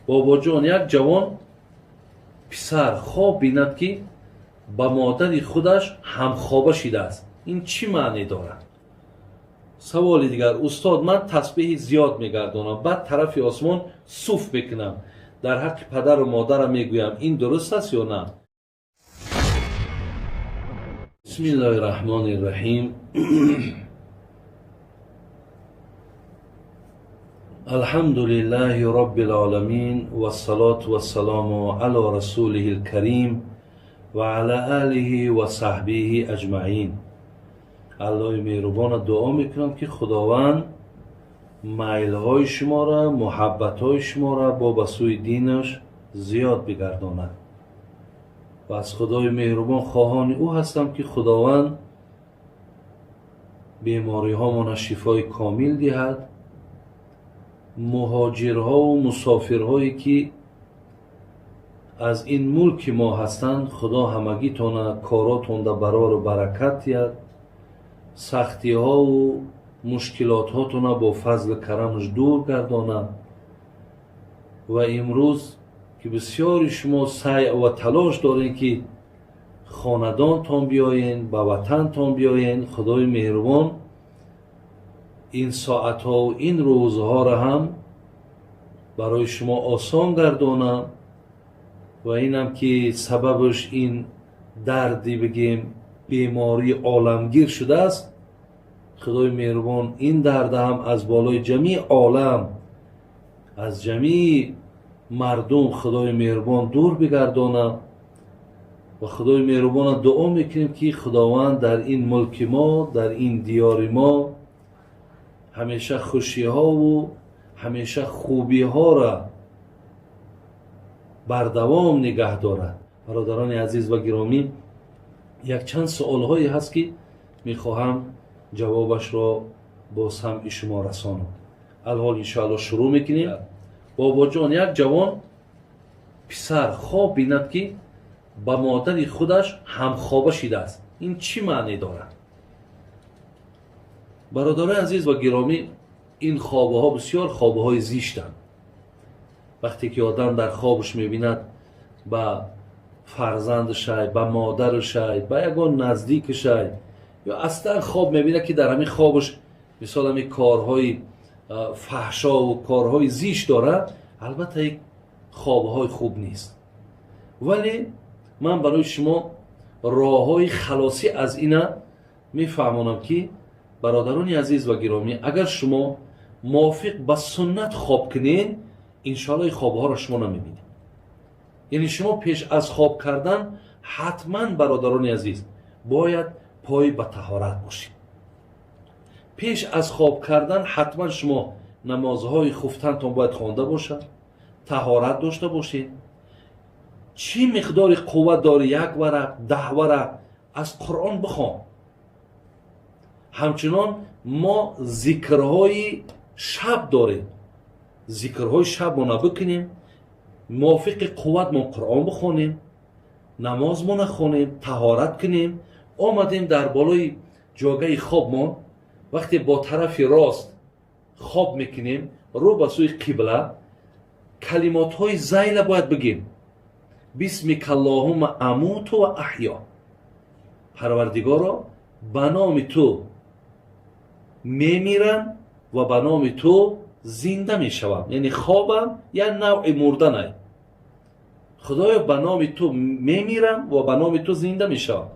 باباجان یک جوان پسر خواب بیند که با مادر خودش همخوابه شده است. این چی معنی دارد؟ سوال دیگر: استاد من تسبیح زیاد میگردانم، بعد طرف آسمان صوف میکنم، در حق پدر و مادرم میگویم، این درست است یا نه؟ بسم الله الرحمن الرحیم. الحمد لله رب العالمین و الصلاة و السلام علی رسوله الکریم و علی آله و صحبه اجمعین. الله مهربان دعا میکنم که خداوند میل‌های شما را، محبت‌های شما را با به سوی دینش زیاد بگرداند. و از خدای مهربان خواهان او هستم که خداوند بیماری ها شفای کامل دهد. مهاجرها و مسافرهایی که از این ملک ما هستند، خدا همگی تان کاراتون در برار برکت دهد. سختی ها و مشکلات هاتون با فضل کرمش دور گرداند. و امروز که بسیاری شما سعی و تلاش دارین که خاندان تان بیاین، به وطن تان بیاین، خدای مهربان این ساعت ها و این روزها را هم برای شما آسان گردانم. و اینم که سببش این دردی بگیم بیماری عالمگیر شده است، خدای مهربان این درد هم از بالای جمیع عالم، از جمیع مردم خدای مهربان دور بگردانم. و خدای مهربان دعا میکنیم که خداوند در این ملک ما، در این دیار ما همیشه خوشی ها و همیشه خوبی ها را بردوام نگه دارد. برادران عزیز و گرامی، یک چند سوال هایی هست که میخواهم جوابش را با سمع شما رسانم. الحال انشاءالله شروع میکنیم. بابا جان، یک جوان پسر خواب بیند که با مادر خودش همخوابه شده است. این چی معنی دارد؟ برادران عزیز و گرامی، این خوابه ها بسیار خوابه های زیشتند. وقتی که آدم در خوابش میبیند با فرزندش، با مادرش، با یگان نزدیکش، یا اصلا خواب میبینه که در همین خوابش مثلا همین کارهای فحشا و کارهای زیش داره، البته یک خوابهای خوب نیست. ولی من برای شما راههای خلاصی از اینا میفهمونم که برادران عزیز و گرامی، اگر شما موافق به سنت خواب کنین، انشاءالله خوابها را شما نمیبینید. یعنی شما پیش از خواب کردن حتما برادران عزیز باید پای به طهارت باشید. پیش از خواب کردن حتما شما نمازهای خفتنتان باید خوانده باشد، طهارت داشته باشید. چی مقدار قوت داری؟ 1 ورق 10 ورق از قرآن بخوان. همچنان ما ذکرهای شب داریم، ذکرهای شب ما بکنیم، موافق قوت ما قرآن بخونیم، نماز ما نخونیم، طهارت کنیم. آمدیم در بالای جاگه خواب ما، وقتی با طرف راست خواب میکنیم رو به سوی قبله، کلمات های زیل باید بگیم: بسمک اللهم اموت و احیا. پروردگارا به نام تو میمیرم و به نام تو زنده میشوم. یعنی خوابم یا نوع مردن. خدایا به نام تو میمیرم و به نام تو زنده میشوم.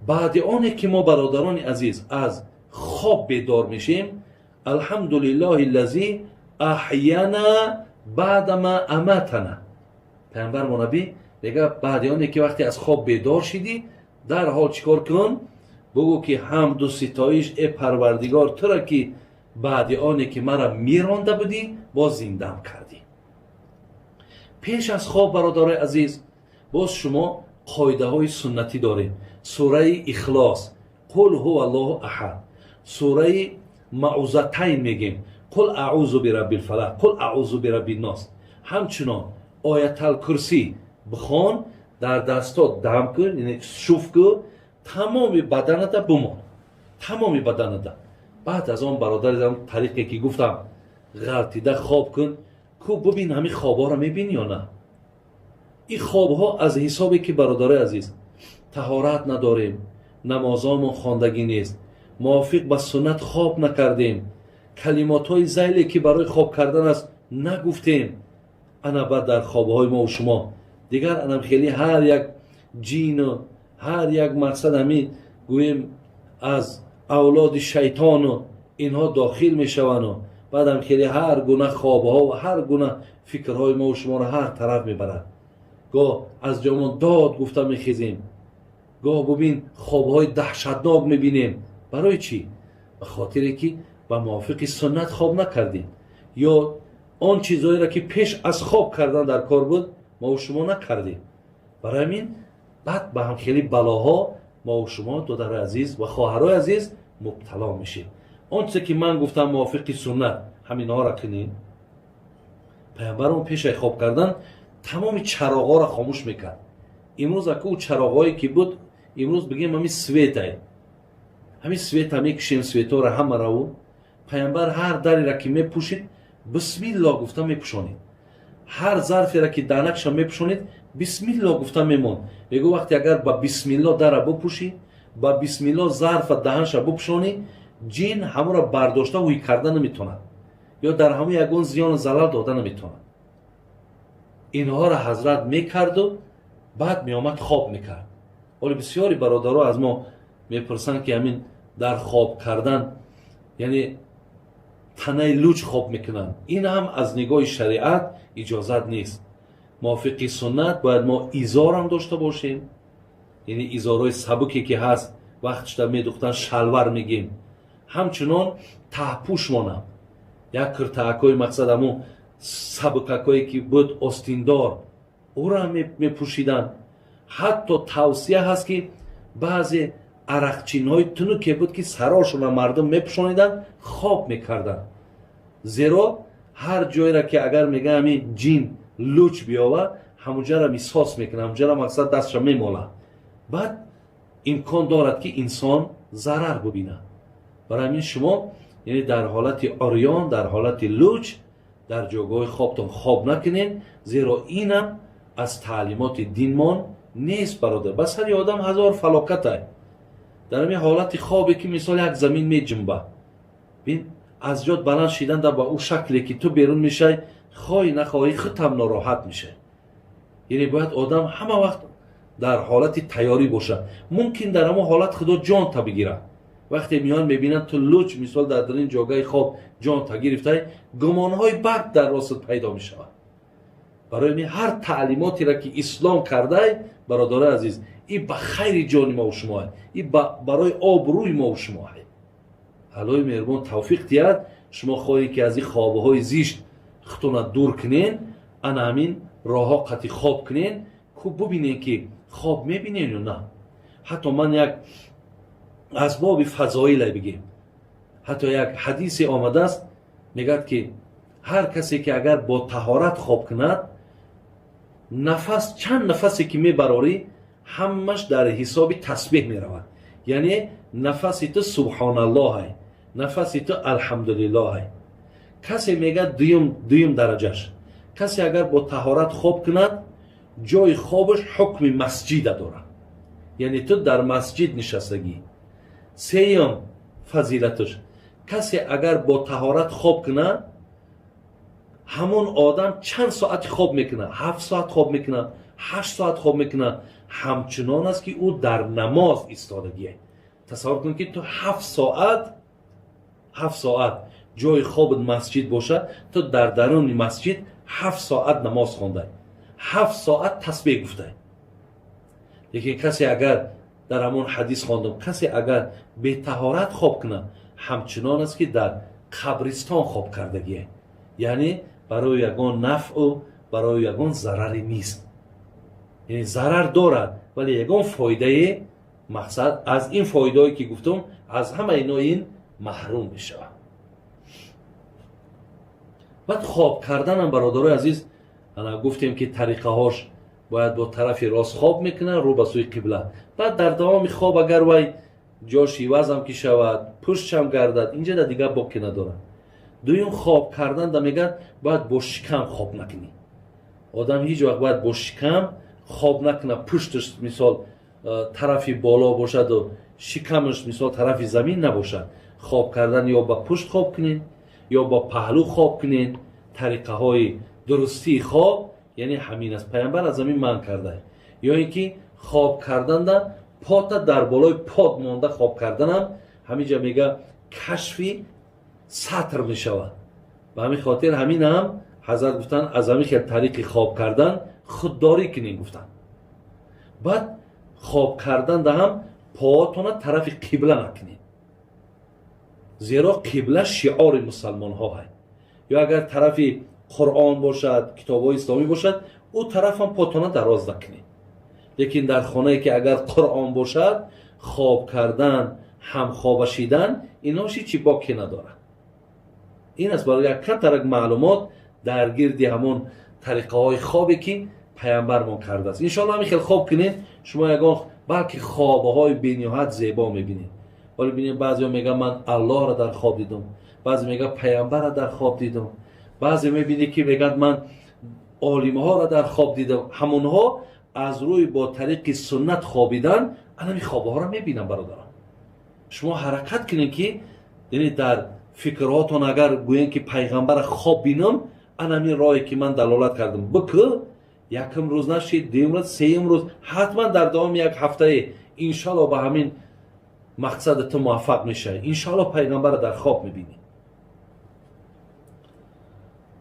بعد آنه که ما برادران عزیز از خواب بیدار میشیم، الحمدلله الذی احیانا بعدما اماتنا. پیامبر ما نبی میگه بعد آنه که وقتی از خواب بیدار شدی، در حال چیکار کن؟ بگو که حمد و ستایش ای پروردگار، تو را که بعد آنه که مرا میرانده بودی باز زندم کردی. پیش از خواب برادر عزیز باز شما قاعده های سنتی داریم. سوره اخلاص، قل هو الله احد. سوره معوذتین میگیم، قل اعوذ برب الفلق، قل اعوذ برب الناس. همچنان آیت الکرسی بخوان، در دستات دم کن، یعنی شوف کن، تمام بدنت بمان، تمام بدنت. بعد از آن برادر طریقی که گفتم غلطیده خواب کن، کو ببین همین خوابها را میبینی یا نه؟ این خوابها از حسابی که برادر عزیز طهارت نداریم، نمازامون خواندگی نیست، موافق با سنت خواب نکردیم، کلمات های زیلی که برای خواب کردن است نگفتیم، انا بعد در خوابهای ما و شما دیگر انم خیلی هر یک جین و هر یک مقصد همین گویم از اولاد شیطان و اینها داخل می شوند و بعد هم خیلی هر گونه خوابها و هر گونه فکرهای ما و شما را هر طرف می برد. گاه از جامون داد گفته می خیزیم، گاه ببین خوابهای دهشتناک می بینیم. برای چی؟ به خاطر که با موافق سنت خواب نکردیم یا آن چیزهایی را که پیش از خواب کردن در کار بود ما و شما نکردیم. برای همین بعد به هم خیلی بلاها ما و شما دادر عزیز و خواهرای عزیز مبتلا میشیم. آنچه که من گفتم موافق سنت همین ها را کنیم. پیامبرمون پیش خواب کردن تمام چراغا را خاموش میکرد. امروز اکو چراغایی که بود امروز بگیم همین سویت های، همین سویت همی کشیم، سویت ها را همه رو پیامبر هر دری را که میپوشید بسم الله گفتم میپوشانید، هر ظرفی را که دانکش میپوشانید بسم الله گفتم میمون. میگو وقتی اگر با بسم الله در بپوشی، با بسم الله ظرف دهنش بپوشانی، جین همون را برداشته وی کردن نمیتونه یا در همون یگون زیان و ضرر دادن نمیتونه. اینها را حضرت میکرد و بعد میامد خواب میکرد. ولی بسیاری برادرها از ما میپرسن که همین در خواب کردن یعنی تنه لوچ خواب میکنن. این هم از نگاه شریعت اجازت نیست. موافق سنت باید ما ایزار هم داشته باشیم، یعنی ایزارهای سبکی که هست وقتش در میدوختن شلوار میگیم، همچنان تهپوش مانم یک کرتاکای مقصد همون سبککایی که بود آستیندار او را میپوشیدن. حتی توصیه هست که بعضی عرقچین های تنوکی بود که سراشون را مردم میپوشانیدن خواب میکردن، زیرا هر جایی را که اگر میگه همین جین لوچ بیاوه همونجا را میساس میکنه، همونجا را مقصد دستش را میماله، بعد امکان دارد که انسان ضرر ببینه. برای همین شما یعنی در حالت آریان، در حالت لوچ در جاگاه خوابتون خواب نکنین، زیرا اینم از تعلیمات دینمان نیست برادر. بس هر آدم هزار فلاکت های در همین حالت خوابی که مثال یک زمین می جنبه، بین از جات بلند شیدن در با او شکلی که تو بیرون میشه خواهی نخواهی خود هم ناراحت میشه. یعنی باید آدم همه وقت در حالت تیاری باشه. ممکن در همه حالت خدا جان تا بگیره. وقتی میان میبینن تو لوچ مثال در این جاگاه خواب جان تا گرفته، گمانهای بد در راست پیدا میشود. برای این هر تعلیماتی را که اسلام کرده برادر عزیز این به خیر جان ما و شما، این برای آبروی ما و شما. الهی مهربان توفیق دهد شما خواهی که از این خوابهای زیشت خودتون دور کنین، انا همین راهها قطعی خواب کنین که ببینین که خواب میبینین یا نه. حتی من یک از باب فضایل بگیم، حتی یک حدیث آمده است میگد که هر کسی که اگر با طهارت خواب کند نفس چند نفسی که میبراری همش در حساب تسبیح میرود. یعنی نفسی تو سبحان الله های، نفسی تو الحمدلله های. کسی میگه دویم درجهش، کسی اگر با طهارت خواب کند جای خوابش حکم مسجد داره، یعنی تو در مسجد نشستگی. سیوم فضیلتش کسی اگر با طهارت خواب کنه همون آدم چند ساعت خواب میکنه، 7 ساعت خواب میکنه، 8 ساعت خواب میکنه، همچنان است که او در نماز ایستادگیه. تصور کن که تو 7 ساعت جای خواب مسجد باشه، تو در درون مسجد 7 ساعت نماز خونده، 7 ساعت تسبیح گفته. لیکن کسی اگر در همون حدیث خواندم کسی اگر به طهارت خواب کنه همچنان است که در قبرستان خواب کردگیه، یعنی برای یگان نفع و برای یگان ضرری نیست. یعنی ضرر دارد ولی یگان فایده مقصد از این فایده‌ای که گفتم از همه اینا این محروم میشه. بعد خواب کردن هم برادرای عزیز انا گفتیم که طریقه هاش باید با طرف راست خواب میکنه رو به سوی قبله. بعد در دوام خواب اگر وای جاش عوض هم که شود پشت هم گردد اینجا در دیگه باکی نداره. دویم خواب کردن دا میگن باید با شکم خواب نکنی. آدم هیچ وقت باید با شکم خواب نکنه، پشتش مثال طرفی بالا باشد و شکمش مثال طرفی زمین نباشد. خواب کردن یا با پشت خواب کنین یا با پهلو خواب کنین. طریقه های درستی خواب یعنی همین است. پیامبر از همین من کرده. یا اینکه خواب کردن دا پاتا در بالای پاد مانده خواب کردن هم همینجا میگه کشفی سطر میشود. به همین خاطر همین هم حضرت گفتن از همین که طریق خواب کردن خودداری کنین گفتن. بعد خواب کردن ده هم پاهاتون طرف قبله نکنین، زیرا قبله شعار مسلمان ها هست. یا اگر طرف قرآن باشد، کتاب های اسلامی باشد، او طرف هم پاهاتون دراز نکنین. لیکن در خانه که اگر قرآن باشد، خواب کردن، هم خوابشیدن ایناشی چی باکی نداره. این است برای یک کترک معلومات در گردی همون طریقه های خوابی که پیامبر ما کرده است. انشاءالله همین خیلی خواب کنید شما یگان بلکه خوابه های بینیهت زیبا میبینید. ولی ببینید بعضی ها میگن من الله را در خواب دیدم، بعضی میگن پیامبر را در خواب دیدم، بعضی میبینید که میگن من عالمه ها را در خواب دیدم. همونها از روی با طریق سنت خوابیدن همین خوابه ها را میبینن. برادران شما حرکت کنید که یعنی در فکراتون اگر گوین که پیغمبر خواب بینم همین راهی که من دلالت کردم بکن، یکم روز نشید، دوم روز، سوم روز، حتما در دوام یک هفته انشالله به همین مقصد تو موفق میشه. انشالله پیغمبر در خواب میبینی.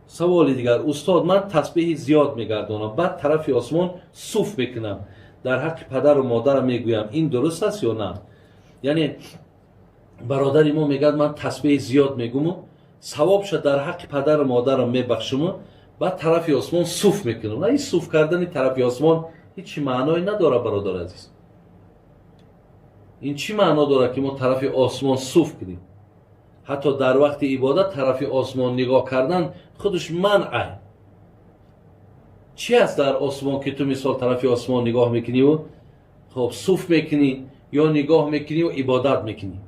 سوال دیگر، استاد من تسبیح زیاد میگردانم بعد طرف آسمان صوف میکنم، در حق پدر و مادرم میگویم این درست است یا نه؟ یعنی برادر ما میگه من تسبیح زیاد میگم، ثواب شد در حق پدر و مادرم میبخشم، بعد طرف آسمان صوف میکنم. نه، این صوف کردن طرف آسمان هیچ معنایی نداره برادر عزیز. این چی معنا داره که ما طرف آسمان صوف کنیم؟ حتی در وقت عبادت طرف آسمان نگاه کردن خودش منعه. چی است در آسمان که تو مثال طرف آسمان نگاه میکنی و خب صوف میکنی یا نگاه میکنی و عبادت میکنی؟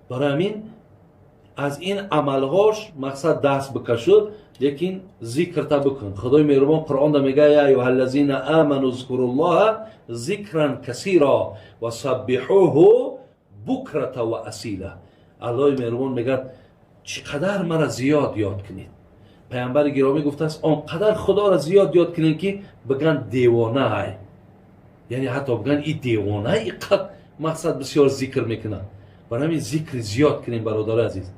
برای همین از این عملهاش مقصد دست بکشو، لیکن ذکر تا بکن. خدای مهربان قرآن دا میگه یا ایها الذین آمنوا اذکروا الله ذکرا کثیرا و سبحوه بکرة و اصیلا. الله مهربان میگه چقدر مرا زیاد یاد کنید. پیامبر گرامی گفته است آنقدر خدا را زیاد یاد کنید که بگن دیوانه های، یعنی حتی بگن این دیوانه اینقدر مقصد بسیار ذکر میکنه. برای همین ذکر زیاد کنیم برادر عزیز.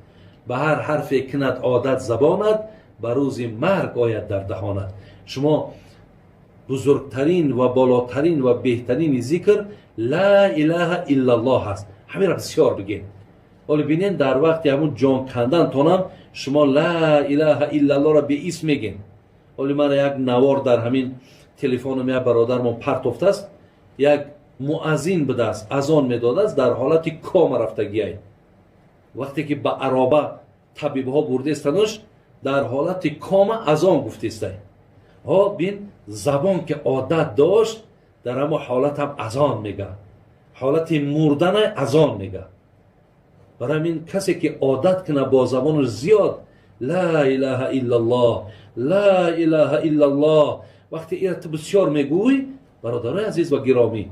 به هر حرف کند عادت زبانت، به روز مرگ آید در دهانت. شما بزرگترین و بالاترین و بهترین ذکر لا اله الا الله هست. همین را بسیار بگین. ولی بینین در وقتی همون جان کندن تونم شما لا اله الا الله را به اسم میگین. ولی من یک نوار در همین تلفنم یک برادرم پرتفته است، یک مؤذن بده است، اذان میداده است در حالت کام رفتگی. وقتی که به عربه طبیب ها برده استنش در حالت کام اذان گفته است. ها بین زبان که عادت داشت در همه حالت هم اذان میگه، حالت مردن اذان میگه. برای این کسی که عادت کنه با زبانش زیاد لا اله الا الله لا اله الا الله، وقتی این بسیار میگوی برادر عزیز و گرامی،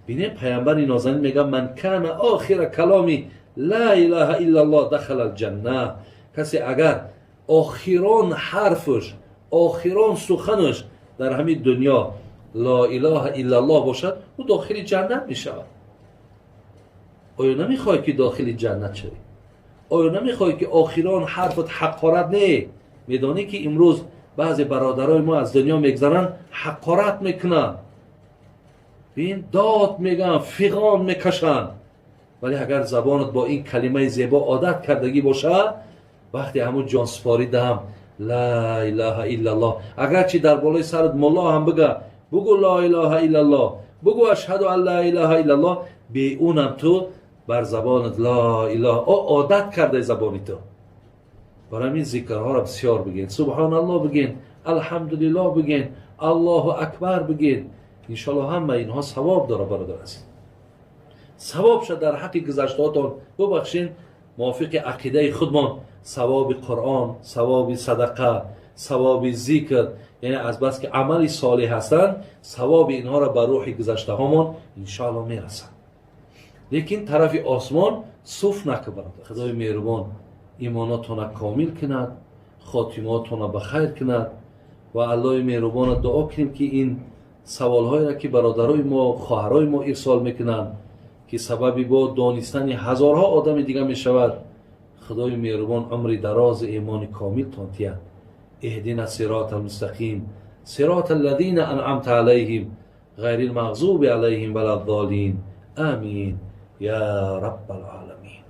بینه پیامبر نازنین میگه من کان آخر کلامی لا اله الا الله دخل الجنه. کسی اگر آخران حرفش، آخران سخنش در همین دنیا لا اله الا الله باشد، او داخل جنت میشود. آیا نمیخوای که داخل جنت شوی؟ آیا نمیخوای که آخران حرفت حقارت نه؟ میدانی که امروز بعضی برادرای ما از دنیا میگذرن حقارت میکنن، بین داد میگن، فیغان میکشن. ولی اگر زبانت با این کلمه زیبا عادت کردگی باشه، وقتی همون جان سپاری دهم لا اله الا الله، اگرچه در بالای سرت ملا هم بگه بگو لا اله الا الله، بگو اشهد ان لا اله الا الله، به اونم تو بر زبانت لا اله عادت کرده زبانی تو. برای این ذکرها را بسیار بگین، سبحان الله بگین، الحمدلله بگین، الله اکبر بگین. انشالله همه اینها ثواب داره برادر عزیز. ثواب شد در حق گذشتهاتون ببخشین، موافق عقیده خودمان ثواب قرآن، ثواب صدقه، ثواب ذکر، یعنی از بس که عمل صالح هستند ثواب اینها را بر روح گذشته هامان انشاءالله میرسند. لیکن طرف آسمان صف نکه برادر. خدای مهربان ایماناتون کامل کند، خاتماتون بخیر کند و الله مهربان دعا کنیم که این سوالهایی را که برادرای ما، خواهرای ما ارسال میکنند که سببی با دانستن هزارها آدم دیگه میشود، خدای مهربان عمر دراز ایمان کامل تانتیه. اهدنا الصراط المستقیم صراط الذین انعمت علیهم غیر المغضوب علیهم ولا الضالین. آمین یا رب العالمین.